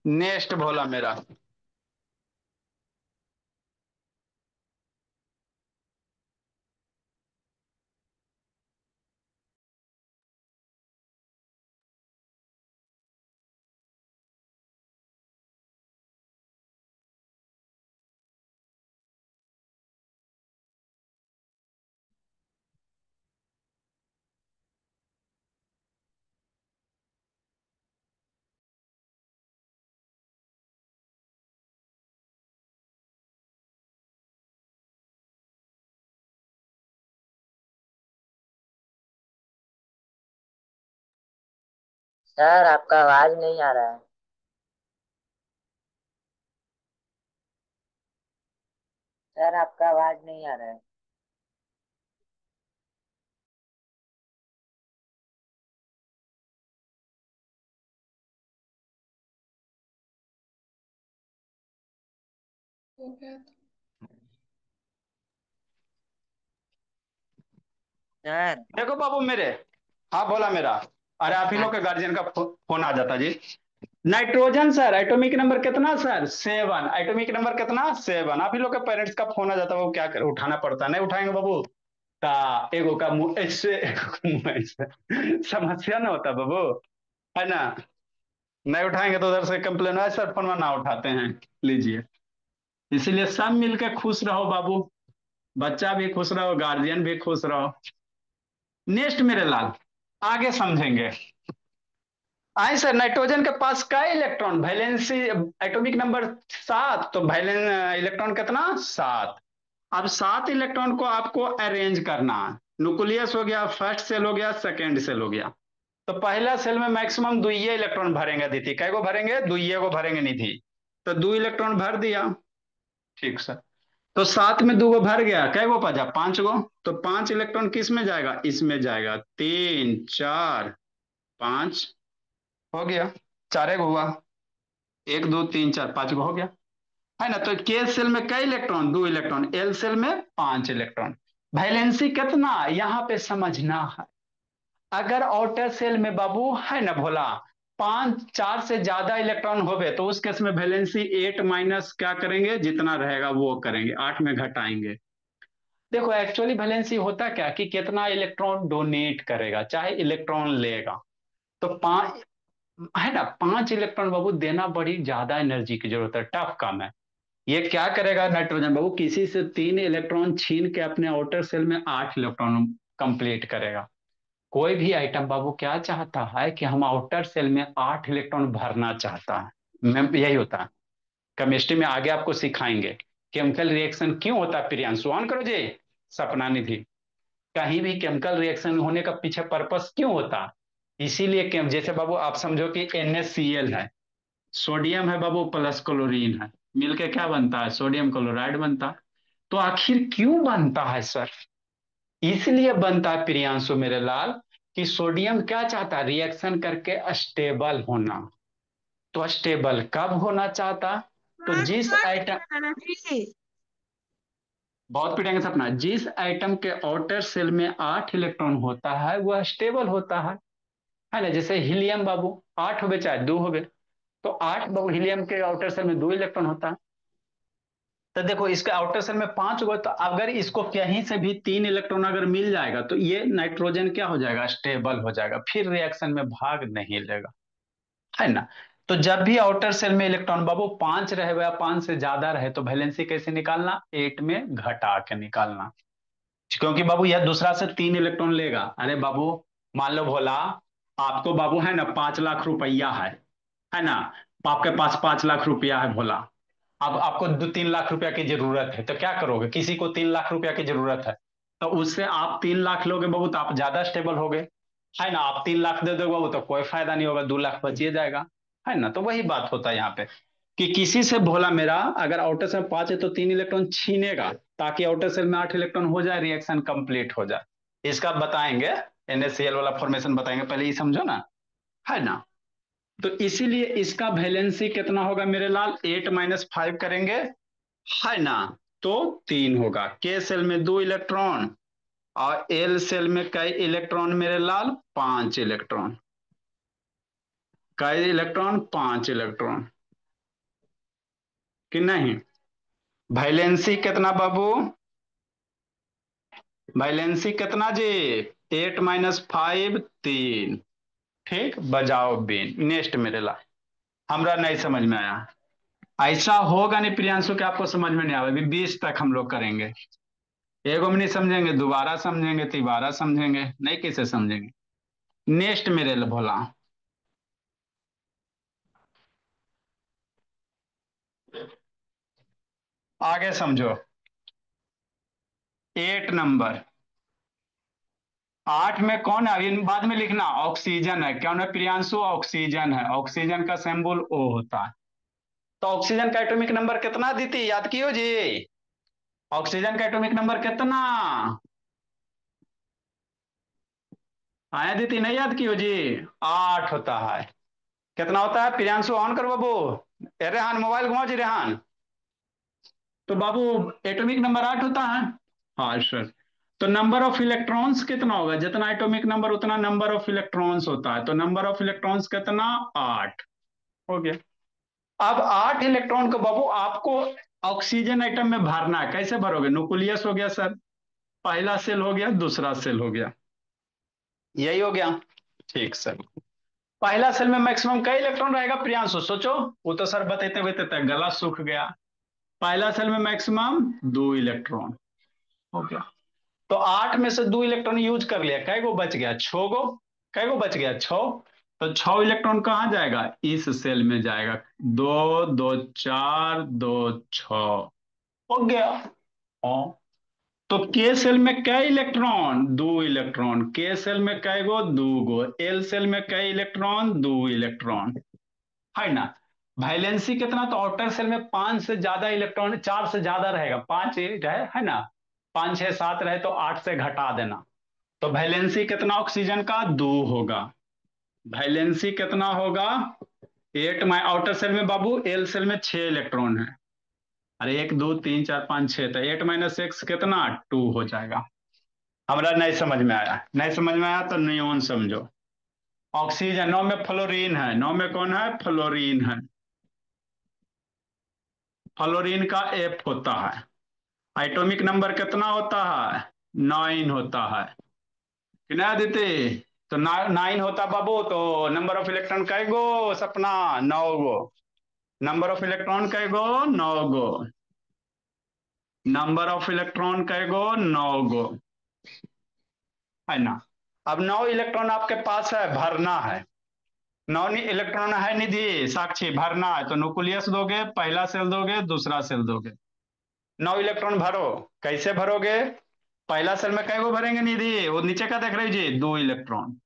नेक्स्ट भोला मेरा। सर आपका आवाज नहीं आ रहा है। सर आपका आवाज नहीं आ रहा है। सर देखो बाबू मेरे, हाँ भोला मेरा। अरे आप ही लोग के गार्जियन का फोन आ जाता जी। नाइट्रोजन सर, एटॉमिक नंबर कितना सर? 7। एटॉमिक नंबर कितना? 7। आप ही लोग के पेरेंट्स का फोन आ जाता है, वो क्या कर, उठाना पड़ता है, नहीं उठाएंगे बाबू ता एगो का मुंह ऐसे एगो का मुंह ऐसे, समस्या ना होता बाबू, है ना। नहीं उठाएंगे तो उधर से कंप्लेन है, सर फोन ना उठाते हैं। लीजिए। इसीलिए सब मिलकर खुश रहो बाबू, बच्चा भी खुश रहो, गार्जियन भी खुश रहो। नेक्स्ट मेरे लाल, आगे समझेंगे। आए सर, नाइट्रोजन के पास का इलेक्ट्रॉन, वैलेंसी एटॉमिक नंबर 7, तो वैलेंस इलेक्ट्रॉन कितना? 7। अब 7 इलेक्ट्रॉन को आपको अरेंज करना है। न्यूक्लियस हो गया, फर्स्ट सेल हो गया, सेकेंड सेल हो गया। तो पहला सेल में मैक्सिमम दुइये इलेक्ट्रॉन भरेंगे दीदी, कै को भरेंगे? दुइये को भरेंगे निधि। तो 2 इलेक्ट्रॉन भर दिया। ठीक सर। तो 7 में 2 गो भर गया, कै गो बचा? 5 गो। तो 5 इलेक्ट्रॉन किस में जाएगा? इसमें जाएगा। 3 4 5, हो गया। 4 हुआ। 1 2 3 4 5 गो हो गया, है ना। तो के सेल में कई इलेक्ट्रॉन? 2 इलेक्ट्रॉन। एल सेल में 5 इलेक्ट्रॉन। वैलेंसी कितना यहां पे समझना है। अगर आउटर सेल में बाबू, है ना भोला, 5 4 से ज्यादा इलेक्ट्रॉन होवे तो उस केस में वैलेंसी 8 माइनस क्या करेंगे, जितना रहेगा वो करेंगे, 8 में घटाएंगे। देखो एक्चुअली वैलेंसी होता क्या कि कितना इलेक्ट्रॉन डोनेट करेगा, चाहे इलेक्ट्रॉन लेगा। तो 5, है ना, 5 इलेक्ट्रॉन बाबू देना बड़ी ज्यादा एनर्जी की जरूरत है, टफ काम है। ये क्या करेगा नाइट्रोजन बाबू, किसी से 3 इलेक्ट्रॉन छीन के अपने आउटर सेल में 8 इलेक्ट्रॉन कंप्लीट करेगा। कोई भी आइटम बाबू क्या चाहता है कि हम आउटर सेल में 8 इलेक्ट्रॉन भरना चाहता है। यही होता है। केमिस्ट्री में आगे आपको सिखाएंगे केमिकल रिएक्शन क्यों होता है। प्रियांशु ऑन करो जी। सपना निधि, कहीं भी केमिकल रिएक्शन होने का पीछे पर्पस क्यों होता है? इसीलिए जैसे बाबू आप समझो कि NaCl है, सोडियम है बाबू प्लस क्लोरीन है, मिलके क्या बनता है? सोडियम क्लोराइड बनता है। तो आखिर क्यों बनता है सर? इसलिए बनता है प्रियांशु मेरे लाल कि सोडियम क्या चाहता है? रिएक्शन करके स्टेबल होना। तो स्टेबल कब होना चाहता? तो हाँ जिस सर, आइटम, जी। बहुत पिटेंगे सपना, जिस आइटम के आउटर सेल में 8 इलेक्ट्रॉन होता है वह स्टेबल होता है ना। जैसे हीलियम बाबू, 8 हो गए चाहे 2 हो गए, तो 8 बाबू हीलियम के आउटर सेल में 2 इलेक्ट्रॉन होता है। तो देखो इसके आउटर सेल में 5 गो, तो अगर इसको कहीं से भी 3 इलेक्ट्रॉन अगर मिल जाएगा तो ये नाइट्रोजन क्या हो जाएगा? स्टेबल हो जाएगा, फिर रिएक्शन में भाग नहीं लेगा, है ना। तो जब भी आउटर सेल में इलेक्ट्रॉन बाबू 5 रहे या 5 से ज्यादा रहे तो वैलेंसी कैसे निकालना? 8 में घटा के निकालना। क्योंकि बाबू यह दूसरा से 3 इलेक्ट्रॉन लेगा। अरे बाबू, मान लो भोला, आपको बाबू है ना 5 लाख रुपया है ना, आपके पास 5 लाख रुपया है भोला। अब आपको 2 3 लाख रुपया की जरूरत है, तो क्या करोगे? किसी को 3 लाख रुपया की जरूरत है, तो उससे आप 3 लाख लोगे बाबू तो आप ज्यादा स्टेबल हो गए, है ना। आप 3 लाख दे दोगे बाबू तो कोई फायदा नहीं होगा, 2 लाख बचिए जाएगा, है ना। तो वही बात होता है यहाँ पे कि किसी से भोला मेरा अगर आउटर सेल में 5 है तो 3 इलेक्ट्रॉन छीनेगा, ताकि आउटर सेल में 8 इलेक्ट्रॉन हो जाए, रिएक्शन कंप्लीट हो जाए। इसका बताएंगे, NaCl वाला फॉर्मेशन बताएंगे, पहले ये समझो ना, है ना। तो इसीलिए इसका वैलेंसी कितना होगा मेरे लाल, 8 - 5 करेंगे, है ना, तो 3 होगा। के सेल में 2 इलेक्ट्रॉन और एल सेल में कई इलेक्ट्रॉन मेरे लाल, 5 इलेक्ट्रॉन। कई इलेक्ट्रॉन, 5 इलेक्ट्रॉन कि नहीं। वैलेंसी कितना बाबू, वैलेंसी कितना जी, 8 - 5 3। ठीक, बजाओ बीन। नेक्स्ट मेरे ला, हमरा नहीं समझ में आया। ऐसा होगा नहीं प्रियांशु कि आपको समझ में नहीं आवे, अभी 20 तक हम लोग करेंगे। एगो में नहीं समझेंगे, दोबारा समझेंगे, तिबारा समझेंगे, नहीं कैसे समझेंगे। नेक्स्ट मेरे लिए भोला, आगे समझो। 8 नंबर, 8 में कौन है, अभी बाद में लिखना, ऑक्सीजन है। क्या है प्रियांशु, ऑक्सीजन है। ऑक्सीजन का सिंबल O होता है। तो ऑक्सीजन का एटॉमिक नंबर कितना दी थी, याद कियो जी। ऑक्सीजन का एटॉमिक नंबर कितना आया दी थी, नहीं याद कियो जी। 8 होता है। कितना होता है प्रियांशु, ऑन करो बाबू। रेहान मोबाइल घुमाओ जी रेहान। तो बाबू एटॉमिक नंबर 8 होता है। हाँ सर। तो नंबर ऑफ इलेक्ट्रॉन्स कितना होगा, जितना एटॉमिक नंबर उतना नंबर ऑफ इलेक्ट्रॉन्स होता है। तो नंबर ऑफ इलेक्ट्रॉन्स कितना, 8 हो गया। अब 8 इलेक्ट्रॉन को बाबू आपको ऑक्सीजन आइटम में भरना है। कैसे भरोगे, न्यूक्लियस हो गया सर, पहला सेल हो गया, दूसरा सेल हो गया, यही हो गया। ठीक सर। पहला सेल में मैक्सिमम कई इलेक्ट्रॉन रहेगा प्रियांशु, सोचो। वो तो सर बताते बताते गला सूख गया। पहला सेल में मैक्सिमम 2 इलेक्ट्रॉन हो गया। तो 8 में से 2 इलेक्ट्रॉन यूज कर लिया, कै गो बच गया, 6 गो। कै गो बच गया, 6। तो 6 इलेक्ट्रॉन कहाँ जाएगा, इस सेल में जाएगा। 2 2 4 2 6 हो गया। हाँ। तो के सेल में कई इलेक्ट्रॉन, 2 इलेक्ट्रॉन। के सेल में कई गो, 2 गो। एल सेल में कई इलेक्ट्रॉन, 2 इलेक्ट्रॉन, है ना। वैलेंसी कितना, तो आउटर सेल में 5 से ज्यादा इलेक्ट्रॉन, 4 से ज्यादा रहेगा, 5 रहे, है ना। 5 6 7 रहे तो 8 से घटा देना। तो वैलेंसी कितना ऑक्सीजन का, 2 होगा। वैलेंसी कितना होगा, 8 में आउटर सेल में बाबू, एल सेल में 6 इलेक्ट्रॉन है। अरे 1 2 3 4 5 6, तो 8 - 6 कितना, 2 हो जाएगा। हमारा नहीं समझ में आया, नहीं समझ में आया तो नियोन समझो। ऑक्सीजन 9 में फ्लोरीन है, 9 में कौन है, फ्लोरीन है। फ्लोरीन का F होता है। एटॉमिक नंबर कितना होता है, 9 होता है कि नहीं आदित्य। तो 9 होता बाबू, तो नंबर ऑफ इलेक्ट्रॉन कै गो सपना, 9 गो। नंबर ऑफ इलेक्ट्रॉन कै गो, 9 गो। नंबर ऑफ इलेक्ट्रॉन कै गो, 9 गो, है ना। अब 9 इलेक्ट्रॉन आपके पास है, भरना है। 9 इलेक्ट्रॉन है निधि साक्षी, भरना है। तो न्यूक्लियस दोगे, पहला सेल दोगे, दूसरा सेल दोगे। 9 इलेक्ट्रॉन भरो। कैसे भरोगे, पहला सेल में कै गो भरेंगे निधि, वो नीचे का देख रहे जी, 2 इलेक्ट्रॉन।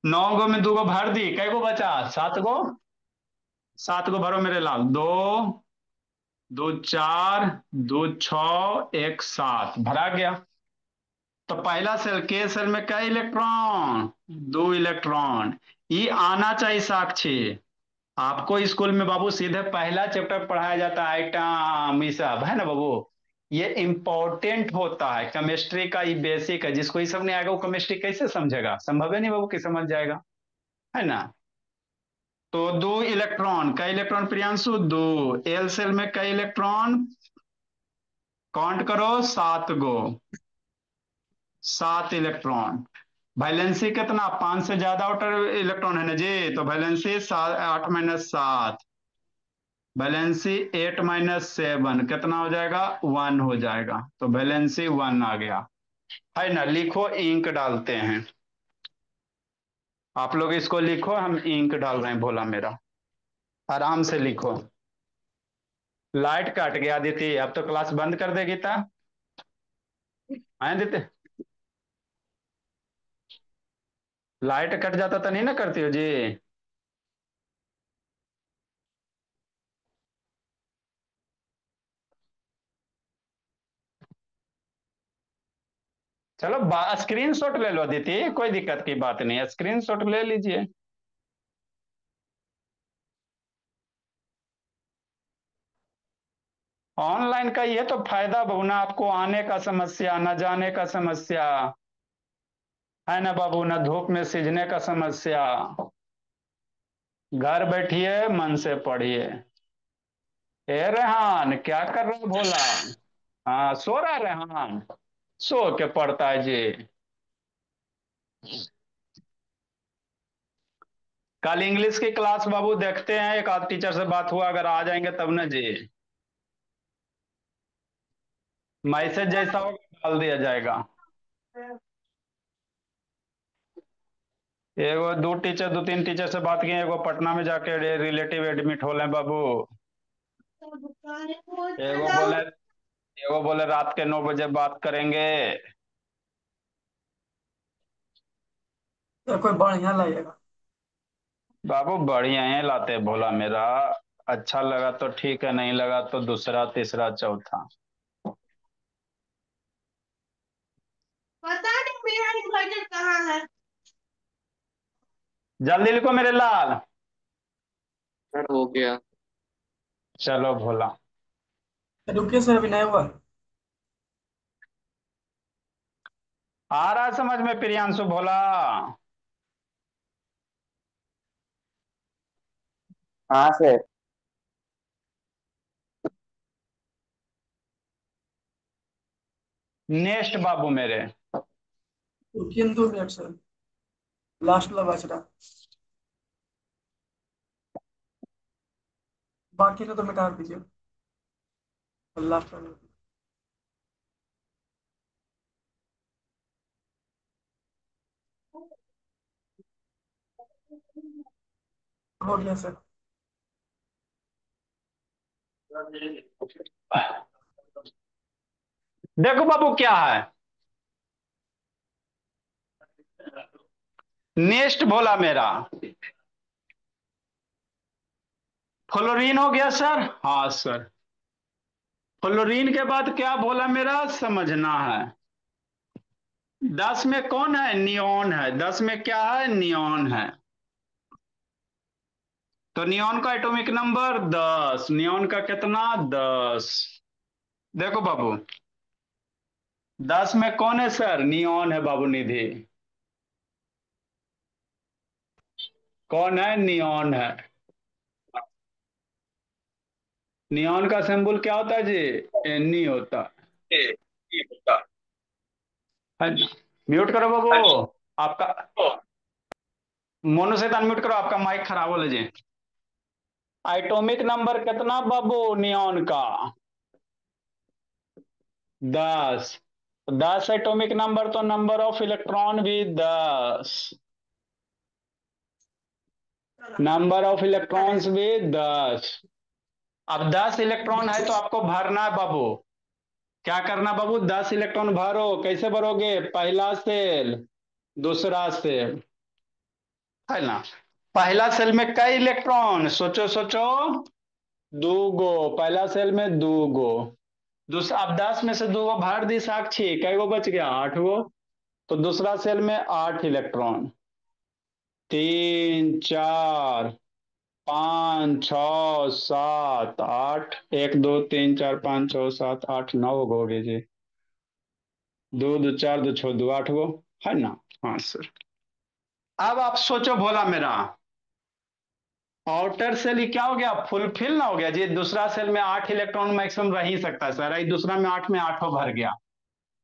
9 गो में 2 गो भर दी, कै गो बचा, 7 गो। 7 गो भरो मेरे लाल, 2 2 4 2 6 1 7 भरा गया। तो पहला सेल, के सेल में कई इलेक्ट्रॉन, 2 इलेक्ट्रॉन। ये आना चाहिए साक्षी। आपको स्कूल में बाबू सीधे पहला चैप्टर पढ़ाया जाता है, आइटम, ये सब है ना बाबू। ये इंपॉर्टेंट होता है, केमिस्ट्री का ये बेसिक है। जिसको ये सब नहीं आएगा वो केमिस्ट्री कैसे समझेगा, संभव है नहीं बाबू कि समझ जाएगा, है ना। तो 2 इलेक्ट्रॉन, कई इलेक्ट्रॉन प्रियांशु, 2। एल सेल में कई इलेक्ट्रॉन, काउंट करो, 7 गो। 7 इलेक्ट्रॉन। वैलेंसी कितना, 5 से ज्यादा आउटर इलेक्ट्रॉन है ना जी, तो वैलेंसी 8 - 7। वैलेंसी 8 - 7 कितना हो जाएगा, 1 हो जाएगा। तो वैलेंसी 1 आ गया, है ना। लिखो, इंक डालते हैं। आप लोग इसको लिखो, हम इंक डाल रहे हैं भोला मेरा, आराम से लिखो। लाइट कट गया दीदी, अब तो क्लास बंद कर देगी था, आए दीदी। लाइट कट जाता तो नहीं ना करती हो जी। चलो स्क्रीनशॉट ले लो अदिति, कोई दिक्कत की बात नहीं है, स्क्रीनशॉट ले लीजिए। ऑनलाइन का ये तो फायदा बाबू ना, आपको आने का समस्या, न जाने का समस्या है ना बाबू, ना धूप में सिजने का समस्या। घर बैठिए, मन से पढ़िए। ए रेहान, क्या कर रहे हो भोला? हाँ, सो रहा है रेहान? सो के पढ़ता है जी। कल इंग्लिश की क्लास बाबू देखते हैं, एक आध टीचर से बात हुआ, अगर आ जाएंगे तब ना जी। मैसेज जैसा होगा डाल दिया जाएगा। एगो दो तीन टीचर से बात की, एगो पटना में जाके रिलेटिव एडमिट हो रहे बाबू। एगो बोले एगो बोले रात के 9 बजे बात करेंगे। तो कोई बढ़िया लगेगा। बाबू बढ़िया है लाते भोला मेरा। अच्छा लगा तो ठीक है, नहीं लगा तो दूसरा तीसरा चौथा। पता नहीं मेरा इन्वर्टर कहाँ है। जल्दी लिखो मेरे लाल। सर हो गया। चलो भोला। रुकिए सर, अभी नहीं हुआ। आ रहा है समझ में प्रियांशु भोला? हाँ सर। नेक्स्ट बाबू मेरे। रुकिए 2 मिनट सर, लास्ट वाला बच रहा। बाकी का तो मिटा दीजिए, लास्ट वाला हो गया सर। देखो बाबू क्या है। नेक्स्ट भोला मेरा। फ्लोरीन हो गया सर? हाँ सर। फ्लोरीन के बाद क्या बोला मेरा, समझना है। 10 में कौन है? नियॉन है। 10 में क्या है? नियॉन है। तो नियॉन का एटॉमिक नंबर 10। नियॉन का कितना? 10। देखो बाबू, 10 में कौन है सर? नियॉन है बाबू निधि। कौन है? नियॉन है। नियॉन का सिंबल क्या होता है जी? Ni होता है। म्यूट करो बाबू आपका। मोनू से अनम्यूट करो, आपका माइक खराब हो लीजिए। एटॉमिक नंबर कितना बाबू नियॉन का? 10। 10 एटॉमिक नंबर, तो नंबर ऑफ इलेक्ट्रॉन भी 10। नंबर ऑफ इलेक्ट्रॉन्स भी 10। अब 10 इलेक्ट्रॉन है तो आपको भरना है बाबू। क्या करना बाबू? 10 इलेक्ट्रॉन भरो। कैसे भरोगे? पहला सेल, दूसरा सेल, है ना। पहला सेल में कई इलेक्ट्रॉन? सोचो सोचो। दो गो। पहला सेल में दो गो। दूसरा, अब 10 में से दो गो भर दी साक्षी, कई गो बच गया? 8 गो। तो दूसरा सेल में 8 इलेक्ट्रॉन। 3 4 5 6 7 8। 1 2 3 4 5 6 7 8 9 हो गए जी। दो दो चार, दो छो दो, 8 गो, है ना। हाँ सर। अब आप सोचो भोला मेरा, आउटर सेल ही क्या हो गया? फुलफिल ना हो गया जी। दूसरा सेल में 8 इलेक्ट्रॉन मैक्सिमम रह ही सकता है सर, दूसरा में 8 में 8 भर गया।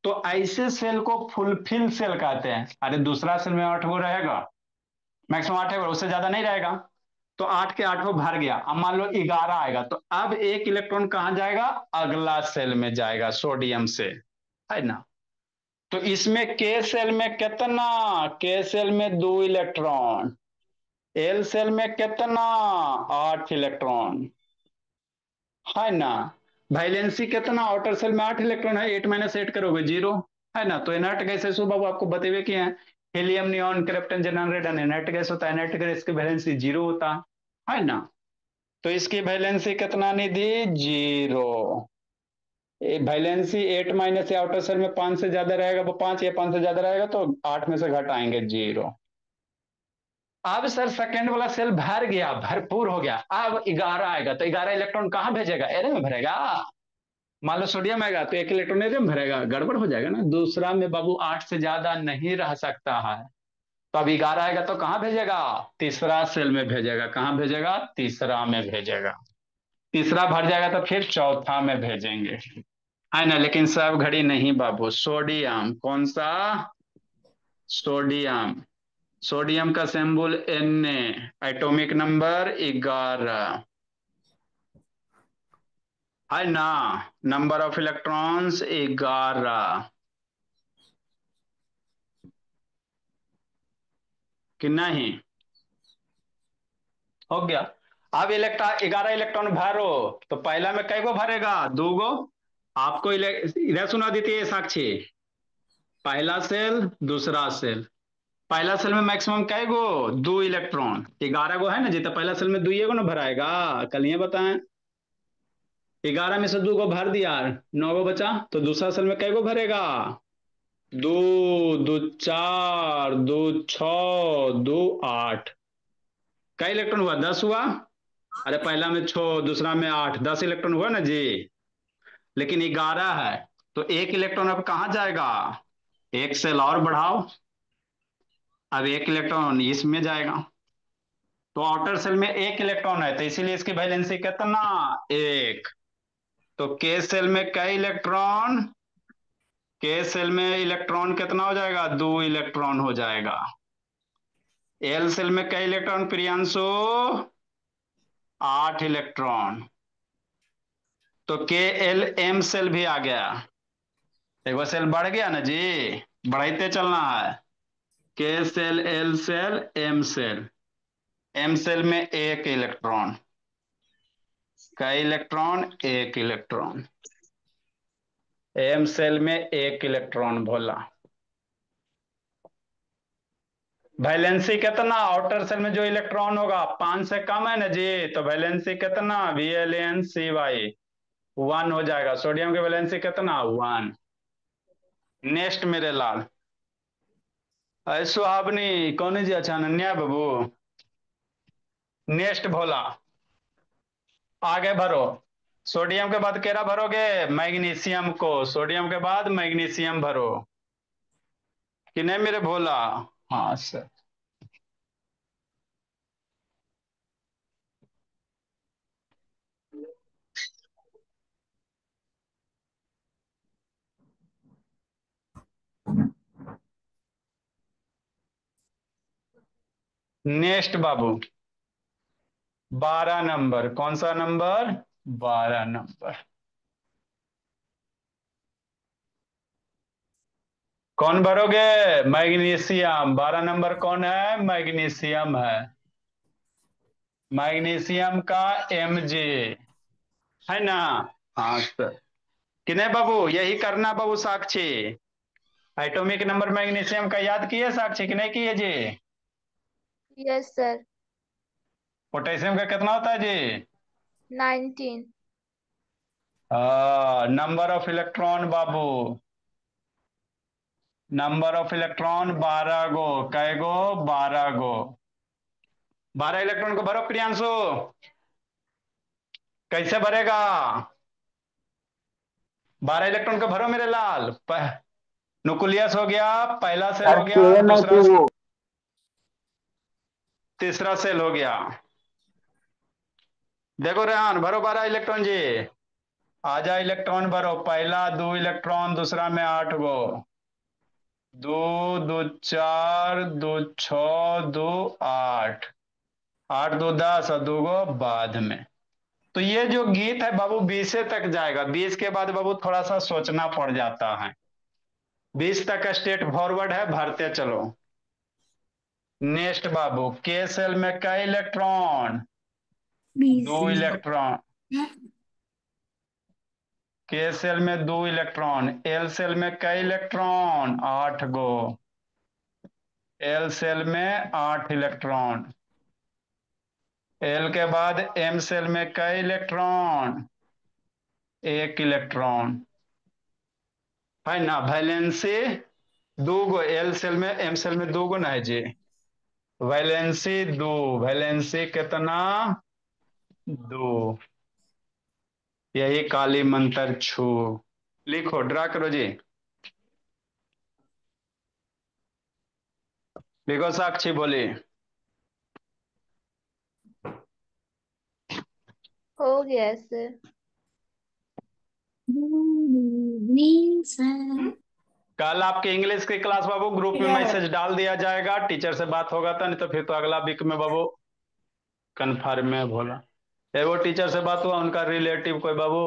तो ऐसे सेल को फुलफिल सेल कहते हैं। अरे दूसरा सेल में 8 गो रहेगा, मैक्सिमम 8 है, उससे ज्यादा नहीं रहेगा। तो 8 के 8 भर गया। अब मान लो 11 आएगा, तो अब एक इलेक्ट्रॉन कहां जाएगा? अगला सेल में जाएगा, सोडियम से, है ना। तो इसमें के सेल में कितना? के सेल में 2 इलेक्ट्रॉन। एल सेल में कितना? 8 इलेक्ट्रॉन, है ना। वैलेंसी कितना? आउटर सेल में 8 इलेक्ट्रॉन है, 8 माइनस 8 करोगे 0, है ना। तो इनर्ट गैसेस बाबू आपको बतेवे किए हैं। Helium, neon, krypton, xenon, रेडन inert gas होता है। इनर्ट गैस की वैलेंसी 0 होता है ना। तो इसकी वैलेंसी कितना निधि? 0। वैलेंसी 8 माइनस या आउटर सेल में 5 से ज्यादा रहेगा वो 5, या 5 से ज्यादा रहेगा तो 8 में से घट आएंगे 0। अब सर सेकंड वाला सेल भर गया, भरपूर हो गया, अब 11 आएगा तो 11 इलेक्ट्रॉन कहां भेजेगा? एरे में भरेगा। मान लो सोडियम आएगा तो 1 इलेक्ट्रॉन एरे में भरेगा, गड़बड़ हो जाएगा ना। दूसरा में बाबू 8 से ज्यादा नहीं रह सकता है, तो अब 11 आएगा तो कहां भेजेगा? तीसरा सेल में भेजेगा। कहां भेजेगा? तीसरा में भेजेगा। तीसरा भर जाएगा तो फिर चौथा में भेजेंगे, है ना। लेकिन सब घड़ी नहीं बाबू। सोडियम, कौन सा? सोडियम। सोडियम का सिंबल Na, एटॉमिक नंबर 11, है ना। नंबर ऑफ इलेक्ट्रॉन्स 11, कि नहीं? हो गया। अब 11 इलेक्ट्रॉन भरो तो पहला में कई गो भरेगा? 2 गो। आपको इधर सुना देती है साक्षी। पहला सेल, दूसरा सेल। पहला सेल में मैक्सिमम कै गो? 2 इलेक्ट्रॉन। 11 गो है ना जी, तो पहला सेल में 2 गो ना भराएगा। कल ये बताएं। 11 में से 2 गो भर दिया, 9 गो बचा, तो दूसरा सेल में कै गो भरेगा? 2, 2 4, 2 6, 2 8। कै इलेक्ट्रॉन हुआ? 10 हुआ। अरे पहला में 6, दूसरा में 8, 10 इलेक्ट्रॉन हुआ ना जी। लेकिन 11 है तो 1 इलेक्ट्रॉन अब कहां जाएगा? एक सेल और बढ़ाओ, अब 1 इलेक्ट्रॉन इसमें जाएगा। तो आउटर सेल में 1 इलेक्ट्रॉन है तो इसीलिए इसकी वैलेंसी कितना? 1। तो के सेल में कई इलेक्ट्रॉन? के सेल में इलेक्ट्रॉन कितना हो जाएगा? 2 इलेक्ट्रॉन हो जाएगा। एल सेल में कई इलेक्ट्रॉन प्रियांशु? 8 इलेक्ट्रॉन। तो के एल एम सेल भी आ गया। एक बार सेल बढ़ गया ना जी, बढ़ाते चलना है। K cell, L cell, M cell. M cell में 1 इलेक्ट्रॉन। कई इलेक्ट्रॉन? 1 इलेक्ट्रॉन। एम सेल में 1 इलेक्ट्रॉन भोला। वैलेंसी कितना? आउटर सेल में जो इलेक्ट्रॉन होगा 5 से कम है ना जी, तो वैलेंसी कितना? VLNCy 1 हो जाएगा। सोडियम की वैलेंसी कितना? 1। नेक्स्ट मेरे लाल। सुहावनी कौन जी? अच्छा अनन्या बाबू। नेक्स्ट भोला, आगे भरो। सोडियम के बाद केरा भरोगे? मैग्नीशियम को। सोडियम के बाद मैग्नीशियम भरो, कि नहीं मेरे भोला? हाँ सर। नेक्स्ट बाबू 12 नंबर। कौन सा नंबर? 12 नंबर। कौन भरोगे? मैग्नीशियम। 12 नंबर कौन है? मैग्नीशियम है। मैग्नीशियम का Mg, है ना। हाँ सर। कि नहीं बाबू? यही करना बाबू साक्षी। एटॉमिक नंबर मैग्नीशियम का याद किए साक्षी, कि नहीं किए जी? Yes sir. पोटेशियम का कितना होता है जी? 19। Number of electron Babu, number of electron 12 गो। कै गो? 12 गो। 12 इलेक्ट्रॉन को भरो प्रियांशु। कैसे भरेगा? 12 इलेक्ट्रॉन को भरो मेरे लाल। न्यूक्लियस हो गया, पहला सेल सर हो के गया, में दूसरा, टू। तीसरा सेल हो गया। देखो रेहान, भरो 12 इलेक्ट्रॉन जी। आजा इलेक्ट्रॉन भरो। पहला 2 इलेक्ट्रॉन, दूसरा में 8 गो। 2, 2 4, 2 6, 2 8। 8 2 10 और 2 गो बाद में। तो ये जो गीत है बाबू 20 तक जाएगा। 20 के बाद बाबू थोड़ा सा सोचना पड़ जाता है। 20 तक स्टेट फॉरवर्ड है, भरते चलो। नेक्स्ट बाबू, के सेल में कई इलेक्ट्रॉन? 2 इलेक्ट्रॉन। के सेल में 2 इलेक्ट्रॉन। एल सेल में कई इलेक्ट्रॉन? 8 गो। एल सेल में 8 इलेक्ट्रॉन। एल के बाद एम सेल में कई इलेक्ट्रॉन? एक इलेक्ट्रॉन है ना। वैलेंसी दो गो, एल सेल में एम सेल में दो गो ना है जी। वैलेंसी दो, वैलेंसी कितना, दो। यही काली मंत्र छू। लिखो, ड्रा करो जी। लिखो साक्षी बोली। हो गया सर। कल आपके इंग्लिश की क्लास बाबू ग्रुप में मैसेज डाल दिया जाएगा, टीचर से बात होगा तो, नहीं तो फिर तो अगला वीक में बाबू कन्फर्म में बोला। वो टीचर से बात हुआ, उनका रिलेटिव कोई बाबू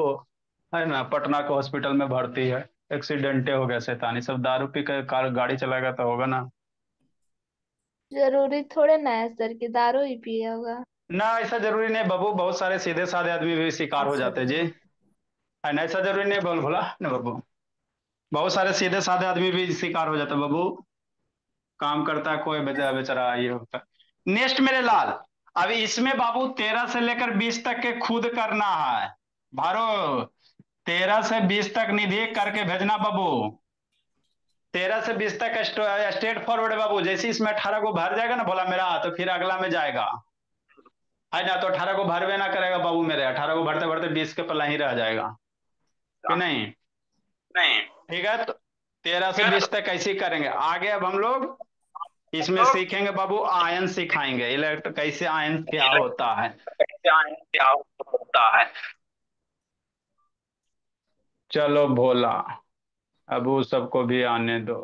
है ना पटना के हॉस्पिटल में भर्ती है, एक्सीडेंटे हो गया, शैतानी सब दारू पी कर कार गाड़ी चलाएगा तो होगा ना। जरूरी थोड़े ना है सर कि दारू ही पिया होगा। ना ऐसा जरूरी नहीं बाबू, बहुत सारे सीधे साधे आदमी भी शिकार हो जाते हैं जी। है ना, ऐसा जरूरी नहीं, बोल भोला ना बाबू, बहुत सारे सीधे साधे आदमी भी शिकार हो जाते हैं बाबू। काम करता है कोई बेचारा ये होता है। नेक्स्ट मेरे लाल, अब इसमें बाबू 13 से लेकर 20 तक के खुद करना है। भारो 13 से 20 तक निधि करके भेजना बाबू। 13 से 20 तक स्ट्रेट फॉरवर्ड है बाबू। जैसे इसमें 18 को भर जाएगा ना भोला मेरा, तो फिर अगला में जाएगा, है ना। तो 18 को भरवे ना करेगा बाबू मेरे, 18 को भरते भरते 20 के पल्ला ही रह जाएगा कि नहीं। नहीं। ठीक है, तो 13 से 20 तक कैसे करेंगे आगे। अब हम लोग इसमें सीखेंगे बाबू, आयन सिखाएंगे, इलेक्ट्रो कैसे आयन क्या होता है। क्या होता है। चलो भोला, अब वो सबको भी आने दो।